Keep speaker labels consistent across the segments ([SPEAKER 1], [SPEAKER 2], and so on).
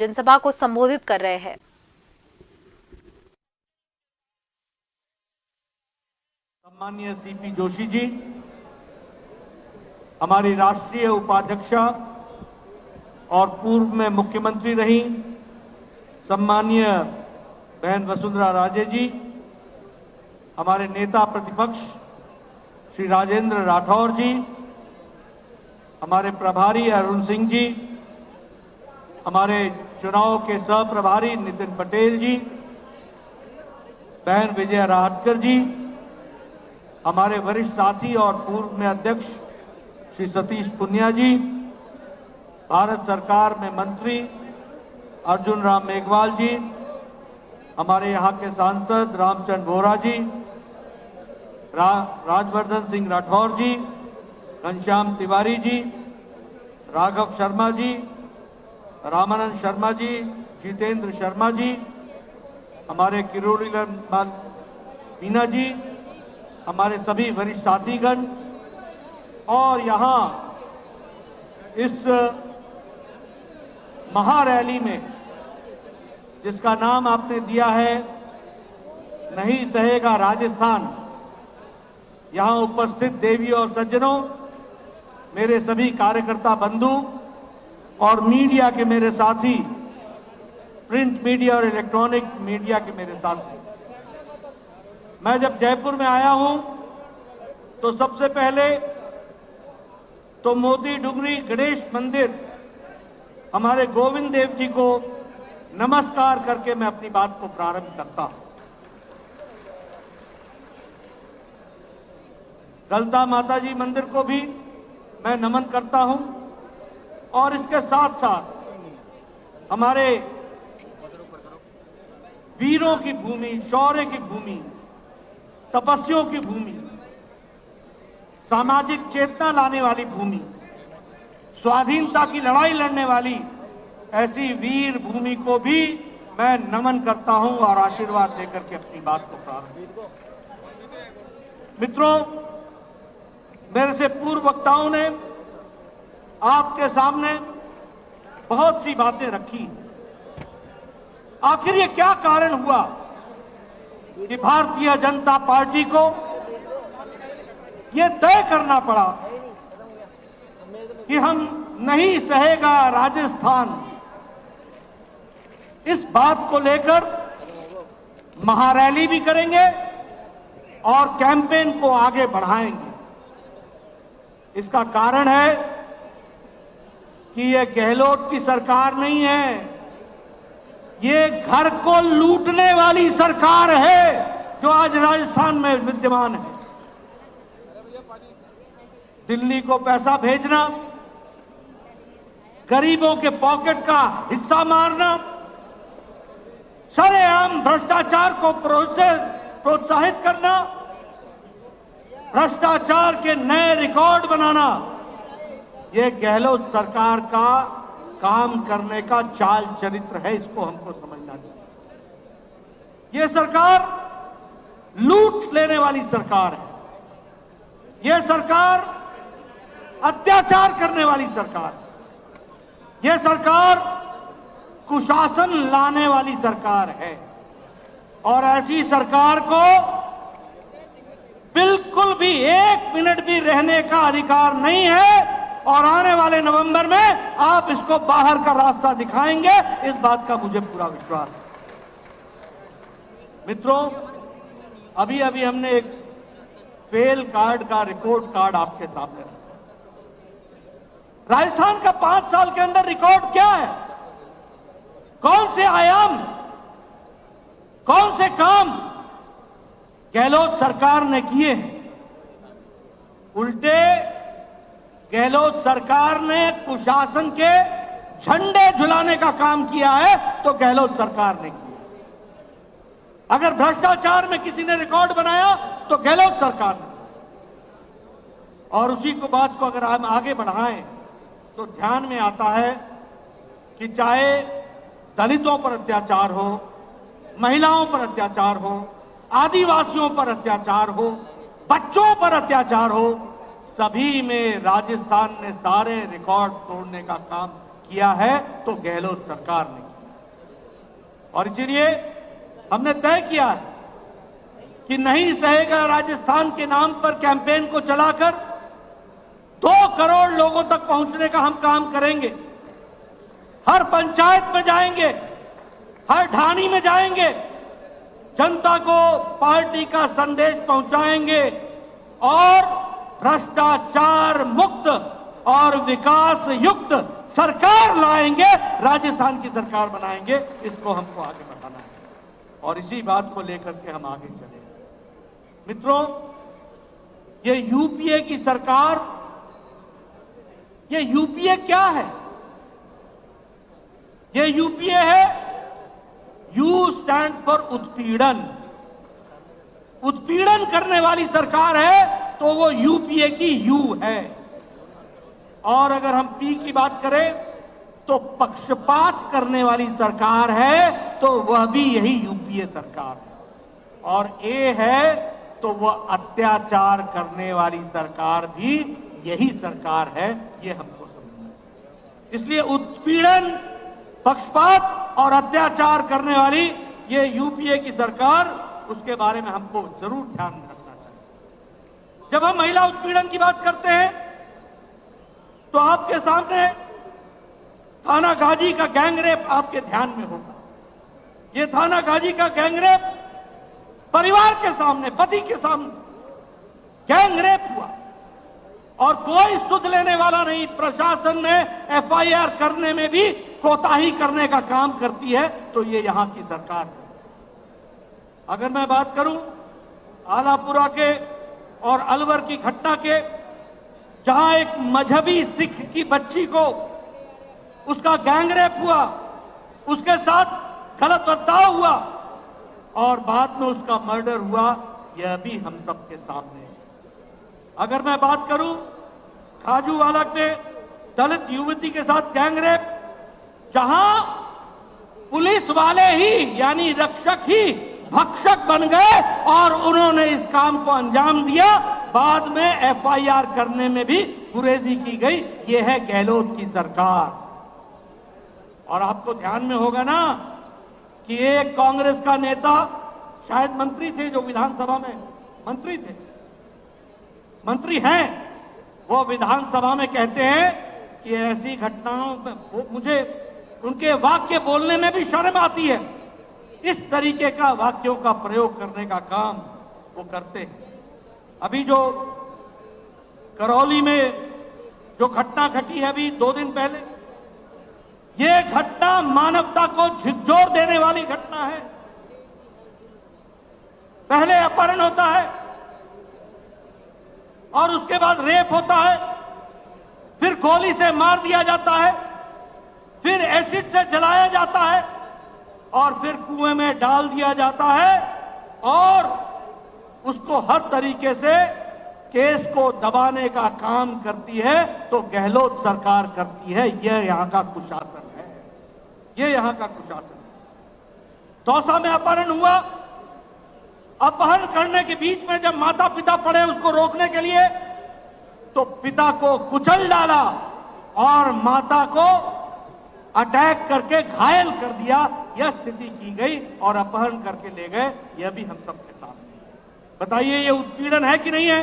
[SPEAKER 1] जनसभा को संबोधित कर रहे हैं।
[SPEAKER 2] सम्माननीय सीपी जोशी जी, हमारी राष्ट्रीय उपाध्यक्षा और पूर्व में मुख्यमंत्री रही सम्माननीय बहन वसुंधरा राजे जी, हमारे नेता प्रतिपक्ष श्री राजेंद्र राठौर जी, हमारे प्रभारी अरुण सिंह जी, हमारे चुनाव के सह प्रभारी नितिन पटेल जी, बहन विजय राहटकर जी, हमारे वरिष्ठ साथी और पूर्व में अध्यक्ष श्री सतीश पुनिया जी, भारत सरकार में मंत्री अर्जुन राम मेघवाल जी, हमारे यहाँ के सांसद रामचंद्र बोहरा जी, राजवर्धन सिंह राठौर जी, घनश्याम तिवारी जी, राघव शर्मा जी, रामानंद शर्मा जी, जितेंद्र शर्मा जी, हमारे किरोड़ीलाल मीना जी, हमारे सभी वरिष्ठ साथीगण और यहाँ इस महारैली में जिसका नाम आपने दिया है नहीं सहेगा राजस्थान, यहाँ उपस्थित देवी और सज्जनों, मेरे सभी कार्यकर्ता बंधु और मीडिया के मेरे साथी, प्रिंट मीडिया और इलेक्ट्रॉनिक मीडिया के मेरे साथी, मैं जब जयपुर में आया हूं तो सबसे पहले तो मोती डुंगरी गणेश मंदिर हमारे गोविंद देव जी को नमस्कार करके मैं अपनी बात को प्रारंभ करता हूं। गलता माता जी मंदिर को भी मैं नमन करता हूं और इसके साथ साथ हमारे वीरों की भूमि, शौर्य की भूमि, तपस्वियों की भूमि, सामाजिक चेतना लाने वाली भूमि, स्वाधीनता की लड़ाई लड़ने वाली ऐसी वीर भूमि को भी मैं नमन करता हूं और आशीर्वाद देकर के अपनी बात को प्रारंभ। मित्रों, मेरे से पूर्व वक्ताओं ने आपके सामने बहुत सी बातें रखी। आखिर ये क्या कारण हुआ कि भारतीय जनता पार्टी को ये तय करना पड़ा कि हम नहीं सहेगा राजस्थान, इस बात को लेकर महारैली भी करेंगे और कैंपेन को आगे बढ़ाएंगे। इसका कारण है कि ये गहलोत की सरकार नहीं है, ये घर को लूटने वाली सरकार है जो आज राजस्थान में विद्यमान है। दिल्ली को पैसा भेजना, गरीबों के पॉकेट का हिस्सा मारना, सरेआम भ्रष्टाचार को प्रोत्साहित करना, भ्रष्टाचार के नए रिकॉर्ड बनाना, यह गहलोत सरकार का काम करने का चाल चरित्र है। इसको हमको समझना चाहिए। यह सरकार लूट लेने वाली सरकार है, यह सरकार अत्याचार करने वाली सरकार है, यह सरकार कुशासन लाने वाली सरकार है और ऐसी सरकार को बिल्कुल भी एक मिनट भी रहने का अधिकार नहीं है और आने वाले नवंबर में आप इसको बाहर का रास्ता दिखाएंगे, इस बात का मुझे पूरा विश्वास है। मित्रों, अभी अभी हमने एक फेल कार्ड का रिपोर्ट कार्ड आपके सामने रखा। राजस्थान का 5 साल के अंदर रिकॉर्ड क्या है? कौन से आयाम, कौन से काम गहलोत सरकार ने किए हैं? उल्टे गहलोत सरकार ने कुशासन के झंडे झुलाने का काम किया है तो गहलोत सरकार ने किया। अगर भ्रष्टाचार में किसी ने रिकॉर्ड बनाया तो गहलोत सरकार ने। और उसी को बात को अगर हम आगे बढ़ाएं तो ध्यान में आता है कि चाहे दलितों पर अत्याचार हो, महिलाओं पर अत्याचार हो, आदिवासियों पर अत्याचार हो, बच्चों पर अत्याचार हो, सभी में राजस्थान ने सारे रिकॉर्ड तोड़ने का काम किया है तो गहलोत सरकार ने किया। और इसीलिए हमने तय किया है कि नहीं सहेगा राजस्थान के नाम पर कैंपेन को चलाकर 2 करोड़ लोगों तक पहुंचने का हम काम करेंगे। हर पंचायत में जाएंगे, हर ढाणी में जाएंगे, जनता को पार्टी का संदेश पहुंचाएंगे और भ्रष्टाचार मुक्त और विकास युक्त सरकार लाएंगे, राजस्थान की सरकार बनाएंगे। इसको हमको आगे बढ़ाना है और इसी बात को लेकर के हम आगे चले। मित्रों, ये यूपीए की सरकार, ये यूपीए क्या है? ये यूपीए है, यू स्टैंड फॉर उत्पीड़न। उत्पीड़न करने वाली सरकार है तो वो यूपीए की यू है। और अगर हम पी की बात करें तो पक्षपात करने वाली सरकार है तो वह भी यही यूपीए सरकार है। और ए है तो वह अत्याचार करने वाली सरकार भी यही सरकार है। ये हमको समझना चाहिए। इसलिए उत्पीड़न, पक्षपात और अत्याचार करने वाली ये यूपीए की सरकार, उसके बारे में हमको जरूर ध्यान रखना चाहिए। जब हम महिला उत्पीड़न की बात करते हैं तो आपके सामने थाना गाजी का गैंगरेप आपके ध्यान में होगा। ये थाना गाजी का गैंगरेप परिवार के सामने, पति के सामने गैंगरेप हुआ और कोई सुध लेने वाला नहीं। प्रशासन ने एफआईआर करने में भी कोताही करने का काम करती है तो ये यहां की सरकार है। अगर मैं बात करूं आलापुरा के और अलवर की घटना के, जहां एक मजहबी सिख की बच्ची को उसका गैंगरेप हुआ, उसके साथ गलत बर्ताव हुआ और बाद में उसका मर्डर हुआ, यह भी हम सबके सामने है। अगर मैं बात करूं खाजूवाला के दलित युवती के साथ गैंगरेप, जहां पुलिस वाले ही यानी रक्षक ही भक्षक बन गए और उन्होंने इस काम को अंजाम दिया, बाद में एफआईआर करने में भी गुरेजी की गई। यह है गहलोत की सरकार। और आपको ध्यान में होगा ना कि एक कांग्रेस का नेता, शायद मंत्री थे, जो विधानसभा में मंत्री थे, मंत्री हैं, वो विधानसभा में कहते हैं कि ऐसी घटनाओं में मुझे उनके वाक्य बोलने में भी शर्म आती है। इस तरीके का वाक्यों का प्रयोग करने का काम वो करते हैं। अभी जो करौली में जो घटना घटी है अभी 2 दिन पहले, ये घटना मानवता को झिकझोर देने वाली घटना है। पहले अपहरण होता है और उसके बाद रेप होता है, फिर गोली से मार दिया जाता है, फिर एसिड से जलाया जाता है और फिर कुएं में डाल दिया जाता है और उसको हर तरीके से केस को दबाने का काम करती है तो गहलोत सरकार करती है। यह यहां का कुशासन है, यह यहां का कुशासन है। दौसा में अपहरण हुआ, अपहरण करने के बीच में जब माता पिता पड़े उसको रोकने के लिए, तो पिता को कुचल डाला और माता को अटैक करके घायल कर दिया। यह स्थिति की गई और अपहरण करके ले गए। यह भी हम सबके सामने है। बताइए ये उत्पीड़न है कि नहीं है?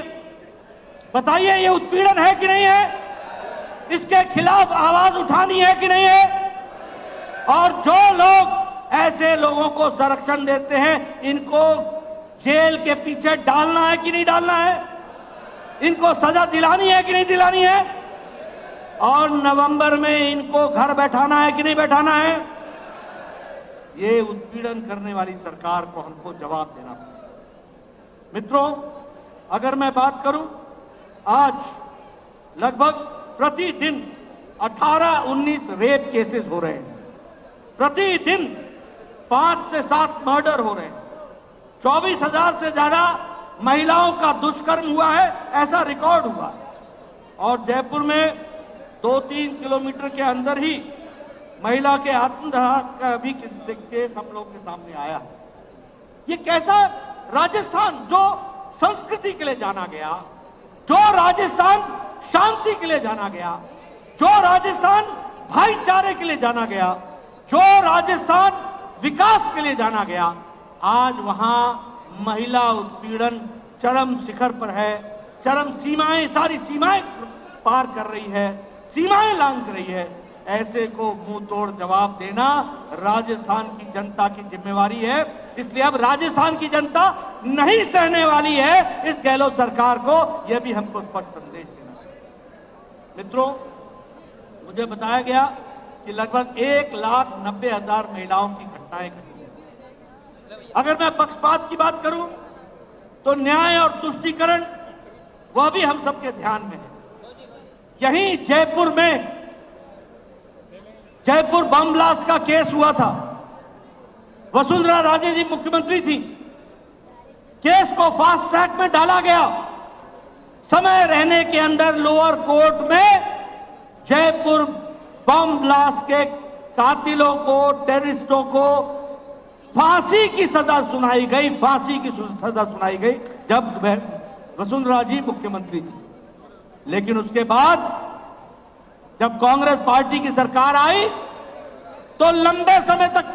[SPEAKER 2] बताइए ये उत्पीड़न है कि नहीं है? इसके खिलाफ आवाज उठानी है कि नहीं है? और जो लोग ऐसे लोगों को संरक्षण देते हैं, इनको जेल के पीछे डालना है कि नहीं डालना है? इनको सजा दिलानी है कि नहीं दिलानी है? और नवंबर में इनको घर बैठाना है कि नहीं बैठाना है? ये उत्पीड़न करने वाली सरकार को हमको जवाब देना पड़ेगा। मित्रों, अगर मैं बात करूं, आज लगभग प्रतिदिन 18-19 रेप केसेस हो रहे हैं। प्रतिदिन 5 से 7 मर्डर हो रहे हैं। 24,000 से ज्यादा महिलाओं का दुष्कर्म हुआ है, ऐसा रिकॉर्ड हुआ है। और जयपुर में 2-3 किलोमीटर के अंदर ही महिला के आत्मदाह का भी केस हम लोग के सामने आया है। ये कैसा राजस्थान जो संस्कृति के लिए जाना गया, जो राजस्थान शांति के लिए जाना गया, जो राजस्थान भाईचारे के लिए जाना गया, जो राजस्थान विकास के लिए जाना गया, आज वहां महिला उत्पीड़न चरम शिखर पर है, चरम सीमाएं, सारी सीमाएं पार कर रही है, सीमाएं लांघ रही है। ऐसे को मुंह तोड़ जवाब देना राजस्थान की जनता की जिम्मेवारी है। इसलिए अब राजस्थान की जनता नहीं सहने वाली है इस गहलोत सरकार को, यह भी हमको स्पष्ट संदेश देना चाहिए। मित्रों, मुझे बताया गया कि लगभग 1,90,000 महिलाओं की घटनाएं घटी हैं। अगर मैं पक्षपात की बात करूं तो न्याय और तुष्टीकरण वह भी हम सबके ध्यान में है। यहीं जयपुर बम ब्लास्ट का केस हुआ था, वसुंधरा राजे जी मुख्यमंत्री थी, केस को फास्ट ट्रैक में डाला गया, समय रहने के अंदर लोअर कोर्ट में जयपुर बम ब्लास्ट के कातिलों को, टेररिस्टों को फांसी की सजा सुनाई गई, फांसी की सजा सुनाई गई जब वसुंधरा जी मुख्यमंत्री थी। लेकिन उसके बाद जब कांग्रेस पार्टी की सरकार आई तो लंबे समय तक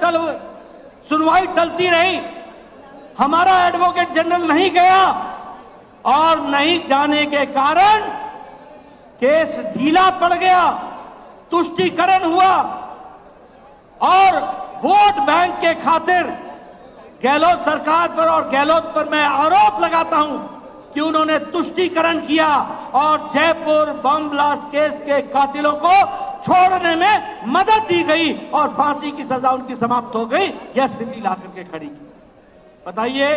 [SPEAKER 2] सुनवाई टलती रही। हमारा एडवोकेट जनरल नहीं गया और नहीं जाने के कारण केस ढीला पड़ गया, तुष्टीकरण हुआ और वोट बैंक के खातिर गहलोत सरकार पर और गहलोत पर मैं आरोप लगाता हूं कि उन्होंने तुष्टीकरण किया और जयपुर बम ब्लास्ट केस के कातिलों को छोड़ने में मदद दी गई और फांसी की सजा उनकी समाप्त हो गई। यह स्थिति लाकर के खड़ी की। बताइए,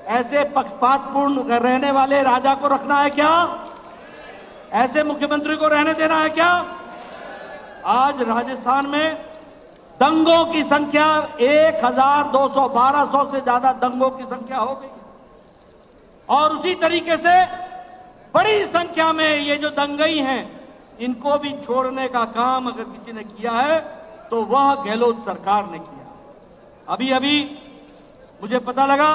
[SPEAKER 2] ऐसे पक्षपातपूर्ण रहने वाले राजा को रखना है क्या? ऐसे मुख्यमंत्री को रहने देना है क्या? आज राजस्थान में दंगों की संख्या 1,200-1,200 से ज्यादा दंगों की संख्या हो गई और उसी तरीके से बड़ी संख्या में ये जो दंगई हैं इनको भी छोड़ने का काम अगर किसी ने किया है तो वह गहलोत सरकार ने किया। अभी अभी मुझे पता लगा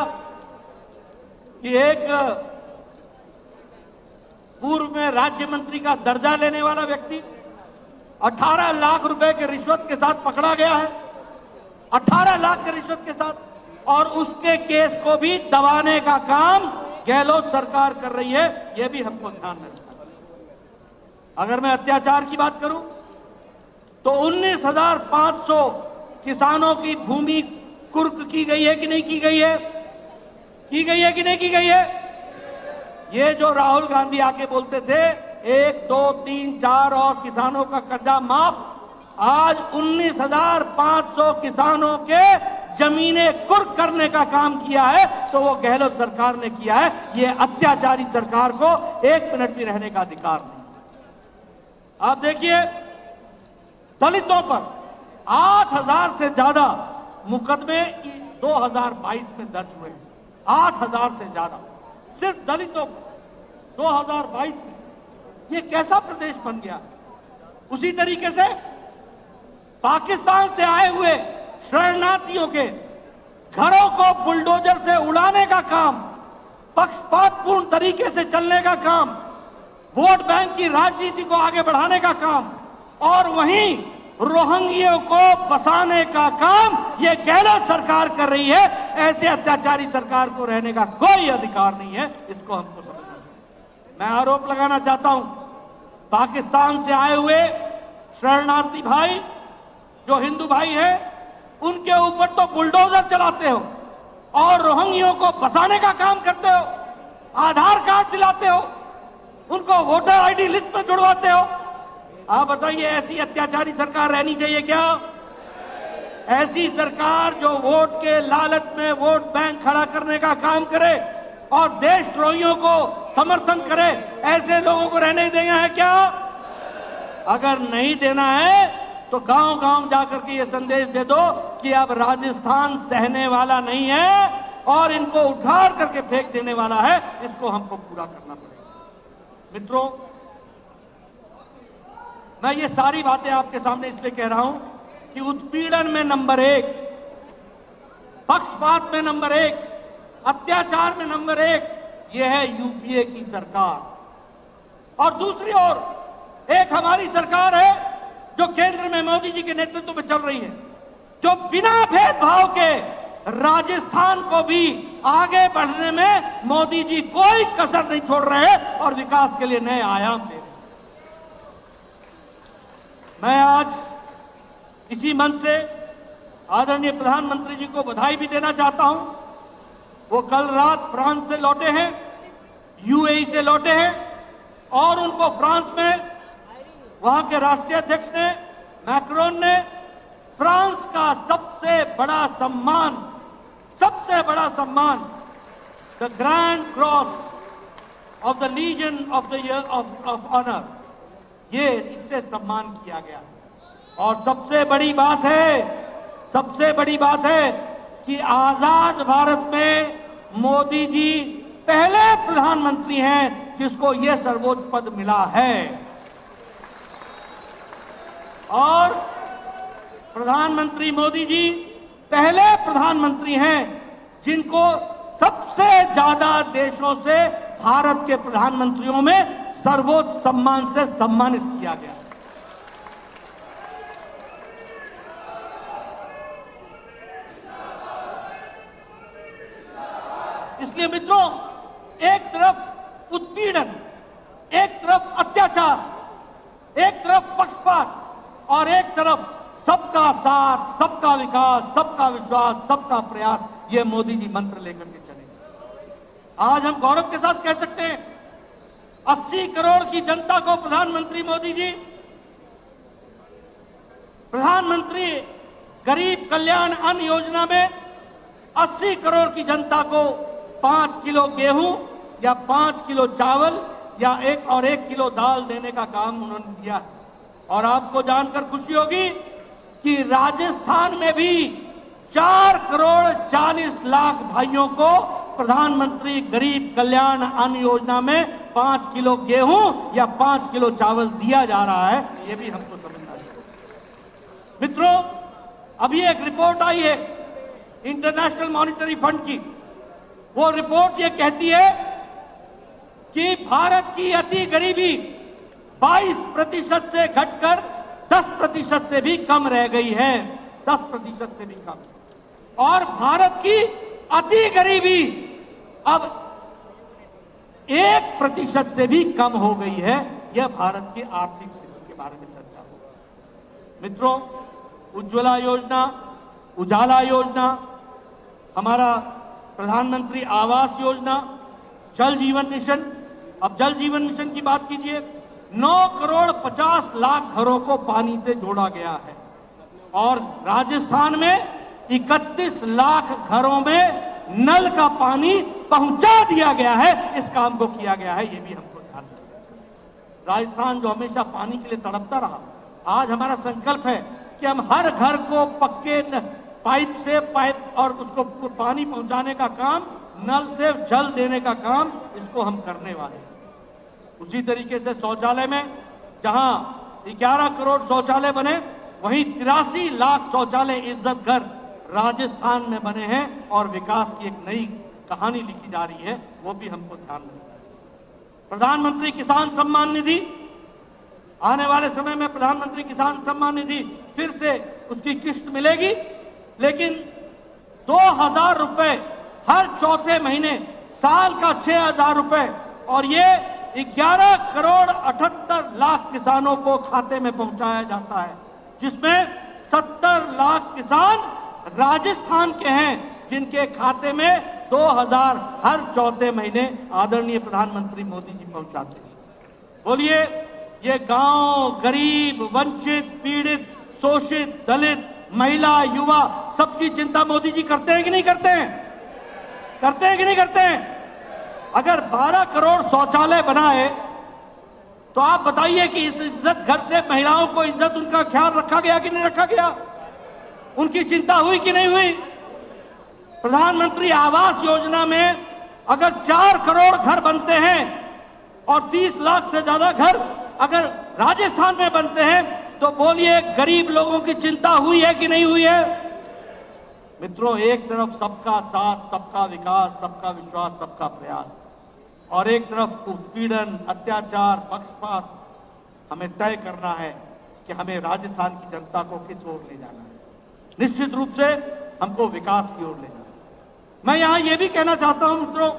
[SPEAKER 2] कि एक पूर्व में राज्य मंत्री का दर्जा लेने वाला व्यक्ति 18 लाख रुपए के रिश्वत के साथ पकड़ा गया है, 18 लाख के रिश्वत के साथ, और उसके केस को भी दबाने का काम गहलोत सरकार कर रही है। यह भी हमको ध्यान में रखना है। अगर मैं अत्याचार की बात करूं तो 19,500 किसानों की भूमि कुर्क की गई है कि नहीं की गई है? की गई है कि नहीं की गई है? ये जो राहुल गांधी आके बोलते थे 1, 2, 3, 4 और किसानों का कर्जा माफ, आज 19,500 किसानों के जमीनें कुर्क करने का काम किया है तो वो गहलोत सरकार ने किया है। ये अत्याचारी सरकार को 1 मिनट भी रहने का अधिकार नहीं। आप देखिए, दलितों पर 8,000 से ज्यादा मुकदमे 2022 में दर्ज हुए हैं। 8,000 से ज्यादा सिर्फ दलितों पर 2022 में। ये कैसा प्रदेश बन गया? उसी तरीके से पाकिस्तान से आए हुए शरणार्थियों के घरों को बुलडोजर से उड़ाने का काम, पक्षपातपूर्ण तरीके से चलने का काम, वोट बैंक की राजनीति को आगे बढ़ाने का काम और वहीं रोहिंग्यों को बसाने का काम यह गहलोत सरकार कर रही है। ऐसे अत्याचारी सरकार को रहने का कोई अधिकार नहीं है, इसको हमको समझना चाहिए। मैं आरोप लगाना चाहता हूं, पाकिस्तान से आए हुए शरणार्थी भाई जो हिंदू भाई हैं उनके ऊपर तो बुलडोजर चलाते हो और रोहिंग्यों को बसाने का काम करते हो, आधार कार्ड दिलाते हो, उनको वोटर आईडी लिस्ट में जुड़वाते हो। आप बताइए, ऐसी अत्याचारी सरकार रहनी चाहिए क्या? ऐसी सरकार जो वोट के लालच में वोट बैंक खड़ा करने का काम करे और देशद्रोहियों को समर्थन करे, ऐसे लोगों को रहने देना है क्या? अगर नहीं देना है तो गांव-गांव जाकर के ये संदेश दे दो कि अब राजस्थान सहने वाला नहीं है और इनको उठार करके फेंक देने वाला है। इसको हमको पूरा करना पड़ेगा। मित्रों, मैं ये सारी बातें आपके सामने इसलिए कह रहा हूं कि उत्पीड़न में नंबर 1, पक्षपात में नंबर 1, अत्याचार में नंबर 1 यह है यूपीए की सरकार। और दूसरी ओर एक हमारी सरकार है जो केंद्र में मोदी जी के नेतृत्व में चल रही है। जो बिना भेदभाव के राजस्थान को भी आगे बढ़ने में मोदी जी कोई कसर नहीं छोड़ रहे और विकास के लिए नए आयाम दे रहे। मैं आज इसी मंच से आदरणीय प्रधानमंत्री जी को बधाई भी देना चाहता हूं। वो कल रात फ्रांस से लौटे हैं, यूएई से लौटे हैं और उनको फ्रांस में वहां के राष्ट्रीय अध्यक्ष ने, मैक्रोन ने, फ्रांस का सबसे बड़ा सम्मान the grand cross of the legion of the year of honour, ये इससे सम्मान किया गया। और सबसे बड़ी बात है कि आजाद भारत में मोदी जी पहले प्रधानमंत्री हैं जिसको यह सर्वोच्च पद मिला है। और प्रधानमंत्री मोदी जी पहले प्रधानमंत्री हैं जिनको सबसे ज्यादा देशों से भारत के प्रधानमंत्रियों में सर्वोच्च सम्मान से सम्मानित किया गया। इसलिए मित्रों, एक तरफ उत्पीड़न, एक तरफ अत्याचार, एक तरफ पक्षपात और एक तरफ सबका साथ, सबका विकास, सबका विश्वास, सबका प्रयास, ये मोदी जी मंत्र लेकर के चले। आज हम गौरव के साथ कह सकते हैं 80 करोड़ की जनता को प्रधानमंत्री मोदी जी, प्रधानमंत्री गरीब कल्याण अन्न योजना में 80 करोड़ की जनता को 5 किलो गेहूं या 5 किलो चावल या 1 किलो दाल देने का काम उन्होंने किया। और आपको जानकर खुशी होगी कि राजस्थान में भी 4 करोड़ 40 लाख भाइयों को प्रधानमंत्री गरीब कल्याण अन्न योजना में 5 किलो गेहूं या 5 किलो चावल दिया जा रहा है। यह भी हमको समझना चाहिए। मित्रों, अभी एक रिपोर्ट आई है इंटरनेशनल मॉनिटरी फंड की। वो रिपोर्ट ये कहती है कि भारत की अति गरीबी 22% से घटकर 10% से भी कम रह गई है, 10% से भी कम। और भारत की अति गरीबी अब 1% से भी कम हो गई है। यह भारत की आर्थिक स्थिति के बारे में चर्चा हो। मित्रों, उज्ज्वला योजना, उजाला योजना, हमारा प्रधानमंत्री आवास योजना, जल जीवन मिशन, अब जल जीवन मिशन की बात कीजिए, 9 करोड़ 50 लाख घरों को पानी से जोड़ा गया है और राजस्थान में 31 लाख घरों में नल का पानी पहुंचा दिया गया है। इस काम को किया गया है, ये भी हमको ध्यान रखना। राजस्थान जो हमेशा पानी के लिए तड़पता रहा, आज हमारा संकल्प है कि हम हर घर को पक्के पाइप और उसको पानी पहुंचाने का काम, नल से जल देने का काम, इसको हम करने वाले हैं। उसी तरीके से शौचालय में जहां 11 करोड़ शौचालय बने, वहीं 83 लाख शौचालय इज्जत घर राजस्थान में बने हैं और विकास की एक नई कहानी लिखी जा रही है। वो भी हमको ध्यान में रखना चाहिए। प्रधानमंत्री किसान सम्मान निधि, आने वाले समय में प्रधानमंत्री किसान सम्मान निधि फिर से उसकी किस्त मिलेगी, लेकिन 2000 रुपए हर चौथे महीने, साल का 6000 रुपए, और ये 11 करोड़ 78 लाख किसानों को खाते में पहुंचाया जाता है, जिसमें 70 लाख किसान राजस्थान के हैं जिनके खाते में 2000 हर चौथे महीने आदरणीय प्रधानमंत्री मोदी जी पहुंचाते हैं। बोलिए, ये गांव, गरीब, वंचित, पीड़ित, शोषित, दलित, महिला, युवा, सबकी चिंता मोदी जी करते हैं कि नहीं करते हैं? करते हैं कि नहीं करते हैं? अगर 12 करोड़ शौचालय बनाए तो आप बताइए कि इस इज्जत घर से महिलाओं को इज्जत, उनका ख्याल रखा गया कि नहीं रखा गया? उनकी चिंता हुई कि नहीं हुई? प्रधानमंत्री आवास योजना में अगर 4 करोड़ घर बनते हैं और 30 लाख से ज्यादा घर अगर राजस्थान में बनते हैं, तो बोलिए गरीब लोगों की चिंता हुई है कि नहीं हुई है? मित्रों, एक तरफ सबका साथ, सबका विकास, सबका विश्वास, सबका प्रयास, और एक तरफ उत्पीड़न, अत्याचार, पक्षपात। हमें तय करना है कि हमें राजस्थान की जनता को किस ओर ले जाना है। निश्चित रूप से हमको विकास की ओर ले जाए। मैं यहां यह भी कहना चाहता हूं मित्रों,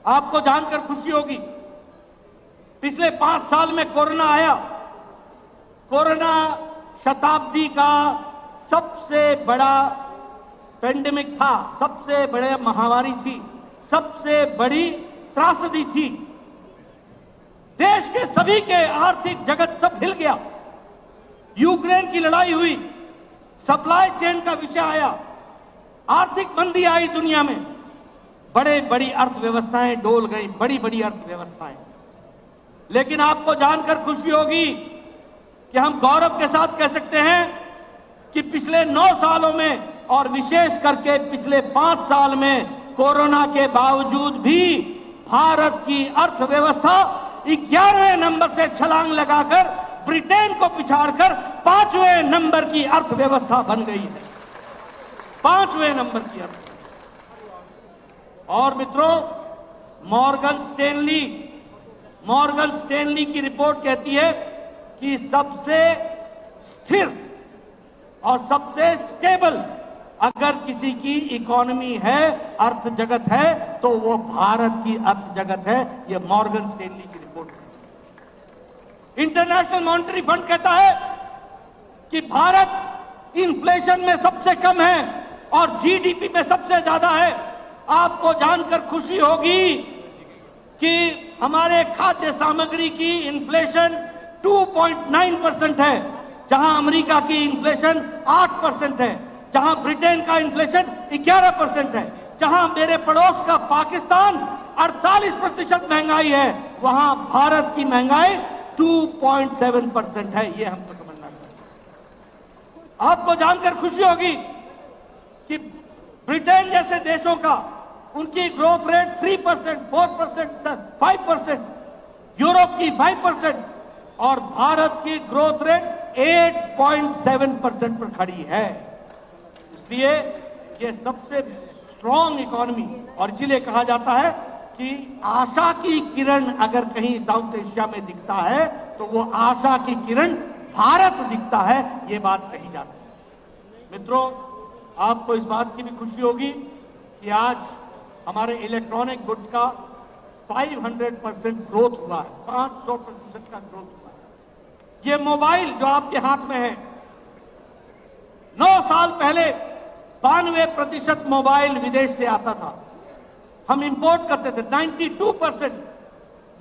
[SPEAKER 2] आपको जानकर खुशी होगी, पिछले 5 साल में कोरोना आया। कोरोना शताब्दी का सबसे बड़ा पेंडेमिक था, सबसे बड़ी महामारी थी, सबसे बड़ी त्रासदी थी। देश के सभी के आर्थिक जगत सब हिल गया। यूक्रेन की लड़ाई हुई, सप्लाई चेन का विषय आया, आर्थिक मंदी आई दुनिया में, बड़ी अर्थव्यवस्थाएं डोल गई, बड़ी अर्थव्यवस्थाएं। लेकिन आपको जानकर खुशी होगी कि हम गौरव के साथ कह सकते हैं कि पिछले 9 सालों में और विशेष करके पिछले 5 साल में कोरोना के बावजूद भी भारत की अर्थव्यवस्था 11वें नंबर से छलांग लगाकर ब्रिटेन को पिछाड़कर 5वें नंबर की अर्थव्यवस्था बन गई है। 5वें नंबर की अर्थव्यवस्था। और मित्रों, मॉर्गन स्टैनली की रिपोर्ट कहती है कि सबसे स्थिर और सबसे स्टेबल अगर किसी की इकोनॉमी है, अर्थ जगत है, तो वो भारत की अर्थ जगत है। ये मॉर्गन स्टैनली की रिपोर्ट है। इंटरनेशनल मॉनेटरी फंड कहता है कि भारत इन्फ्लेशन में सबसे कम है और जीडीपी में सबसे ज्यादा है। आपको जानकर खुशी होगी कि हमारे खाद्य सामग्री की इन्फ्लेशन 2.9% है, जहां अमेरिका की इन्फ्लेशन 8% है, जहां ब्रिटेन का इन्फ्लेशन 11% है, जहां मेरे पड़ोस का पाकिस्तान 48% महंगाई है, वहां भारत की महंगाई 2.7% है। यह हमको समझना चाहिए। आपको जानकर खुशी होगी कि ब्रिटेन जैसे देशों का उनकी ग्रोथ रेट 3%, 4%, 5%, यूरोप की 5% और भारत की ग्रोथ रेट 8.7% पर खड़ी है। इसलिए ये सबसे स्ट्रॉन्ग इकोनॉमी, और इसीलिए कहा जाता है कि आशा की किरण अगर कहीं साउथ एशिया में दिखता है तो वो आशा की किरण भारत दिखता है। ये बात कही जाती है। मित्रों, आपको इस बात की भी खुशी होगी कि आज हमारे इलेक्ट्रॉनिक गुड्स का 500% ग्रोथ हुआ है, 500% का ग्रोथ हुआ है। ये मोबाइल जो आपके हाथ में है, 9 साल पहले 92% मोबाइल विदेश से आता था, हम इंपोर्ट करते थे 92%,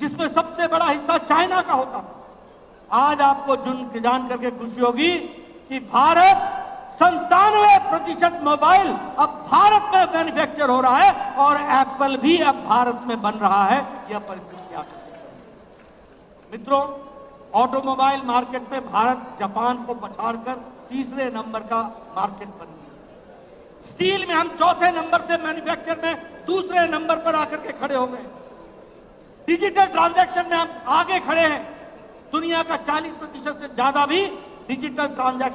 [SPEAKER 2] जिसमें सबसे बड़ा हिस्सा चाइना का होता था। आज आपको जान करके खुशी होगी कि भारत 97% मोबाइल अब भारत में मैन्युफैक्चर हो रहा है और एप्पल भी अब भारत में बन रहा है। यह परिस्थिति आ चुकी है। मित्रों, ऑटोमोबाइल मार्केट में भारत जापान को पछाड़कर 3रे नंबर का मार्केट बन गया। स्टील में हम 4थे नंबर से मैन्युफैक्चर में 2रे नंबर पर आकर के खड़े हो गए। डिजिटल ट्रांजैक्शन में हम आगे खड़े हैं। दुनिया का 40% से ज्यादा भी डिजिटल ट्रांजैक्शन